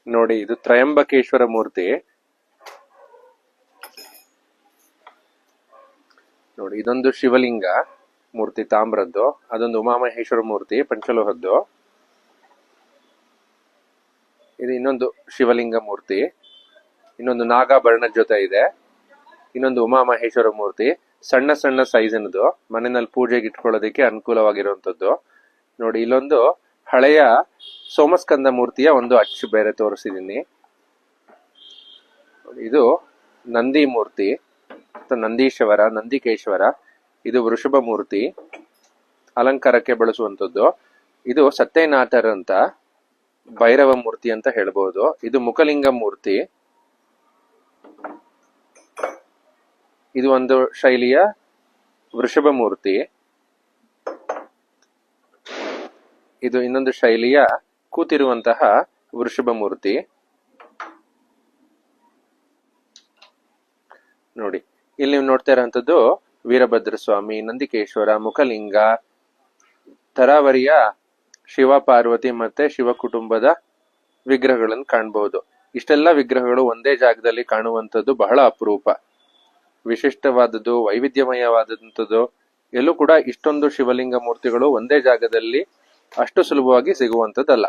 ನೋಡಿ, ಇದು ತ್ರಯಂಬಕೇಶ್ವರ ಮೂರ್ತಿ. ನೋಡಿ, ಇದೊಂದು ಶಿವಲಿಂಗ ಮೂರ್ತಿ ತಾಮ್ರದ್ದು. ಅದೊಂದು ಉಮಾಮಹೇಶ್ವರ ಮೂರ್ತಿ ಪಂಚಲೋಹದ್ದು. ಇದು ಇನ್ನೊಂದು ಶಿವಲಿಂಗ ಮೂರ್ತಿ. ಇನ್ನೊಂದು ನಾಗಾಭರಣದ ಜೊತೆ ಇದೆ. ಇನ್ನೊಂದು ಉಮಾಮಹೇಶ್ವರ ಮೂರ್ತಿ, ಸಣ್ಣ ಸಣ್ಣ ಸೈಜಿನದು, ಮನೆಯಲ್ಲಿ ಪೂಜೆಗೆ ಇಟ್ಕೊಳ್ಳೋದಕ್ಕೆ ಅನುಕೂಲವಾಗಿರುವಂತದ್ದು. ನೋಡಿ, ಇಲ್ಲೊಂದು ಹಳೆಯ ಸೋಮಸ್ಕಂದ ಮೂರ್ತಿಯ ಒಂದು ಅಚ್ಚು ಬೇರೆ ತೋರಿಸಿದೀನಿ. ಇದು ನಂದಿ ಮೂರ್ತಿ, ನಂದೀಶ್ವರ, ನಂದಿಕೇಶ್ವರ. ಇದು ವೃಷಭ ಮೂರ್ತಿ, ಅಲಂಕಾರಕ್ಕೆ ಬಳಸುವಂತದ್ದು. ಇದು ಸತ್ಯನಾಥರ್ ಅಂತ ಭೈರವ ಮೂರ್ತಿ ಅಂತ ಹೇಳ್ಬಹುದು. ಇದು ಮುಖಲಿಂಗ ಮೂರ್ತಿ. ಇದು ಒಂದು ಶೈಲಿಯ ವೃಷಭ ಮೂರ್ತಿ. ಇದು ಇನ್ನೊಂದು ಶೈಲಿಯ ಕೂತಿರುವಂತಹ ವೃಷಭ ಮೂರ್ತಿ. ನೋಡಿ, ಇಲ್ಲಿ ನೀವು ನೋಡ್ತಾ ಇರುವಂತದ್ದು ವೀರಭದ್ರ ಸ್ವಾಮಿ, ನಂದಿಕೇಶ್ವರ, ಮುಖಲಿಂಗ, ತರಾವರಿಯ ಶಿವ ಪಾರ್ವತಿ ಮತ್ತೆ ಶಿವ ಕುಟುಂಬದ ವಿಗ್ರಹಗಳನ್ನು ಕಾಣಬಹುದು. ಇಷ್ಟೆಲ್ಲ ವಿಗ್ರಹಗಳು ಒಂದೇ ಜಾಗದಲ್ಲಿ ಕಾಣುವಂಥದ್ದು ಬಹಳ ಅಪರೂಪ, ವಿಶಿಷ್ಟವಾದದ್ದು, ವೈವಿಧ್ಯಮಯವಾದಂಥದ್ದು. ಎಲ್ಲೂ ಕೂಡ ಇಷ್ಟೊಂದು ಶಿವಲಿಂಗ ಮೂರ್ತಿಗಳು ಒಂದೇ ಜಾಗದಲ್ಲಿ ಅಷ್ಟು ಸುಲಭವಾಗಿ ಸಿಗುವಂಥದ್ದಲ್ಲ.